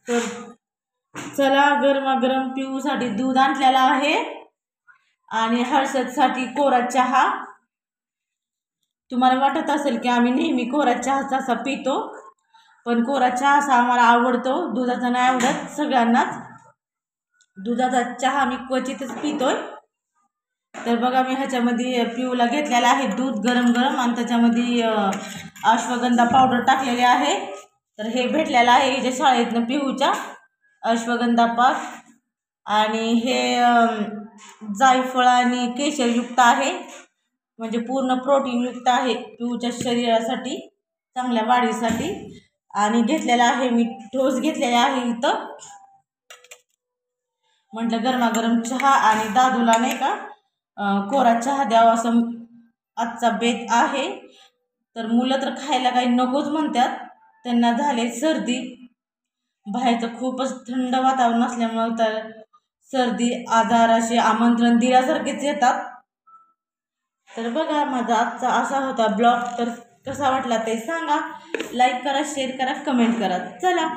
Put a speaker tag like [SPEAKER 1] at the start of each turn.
[SPEAKER 1] तर चला, गरमागरम पिऊसाठी दूध आणलेला आहे आणि हर्षदसाठी कोरा चहा. तुम्हाला वाटत असेल की आम्ही नेहमी कोरा चहाचा असा पितो, पण कोरा चहा असा आम्हाला आवडतो, दुधाचा नाही आवडत सगळ्यांनाच. दुधाचा चहा मी क्वचितच पितोय. तर बघा, मी ह्याच्यामध्ये पिऊला घेतलेला आहे दूध गरम गरम आणि त्याच्यामध्ये अश्वगंधा पावडर टाकलेले आहे. तर हे भेटलेलं आहे हिच्या शाळेतनं पिऊच्या अश्वगंधा पाक. आणि हे जायफळ आणि केशरयुक्त आहे, म्हणजे पूर्ण प्रोटीनयुक्त आहे पिऊच्या शरीरासाठी, चांगल्या वाढीसाठी. आणि घेतलेला आहे मी ठोस घेतलेला आहे इथं. म्हटलं गरमागरम चहा आणि दादूला नाही का कोरा चहा द्यावा असं आजचा बेत आहे. तर मुलं तर खायला काही नकोच म्हणतात, त्यांना झाले सर्दी. बाहेरचं खूपच थंड वातावरण असल्यामुळं तर सर्दी आजार असे आमंत्रण दिल्यासारखेच येतात. तर बघा, माझा आजचा असा होता ब्लॉग. तर कसा वाटला ते सांगा, लाईक करा, शेअर करा, कमेंट करा. चला.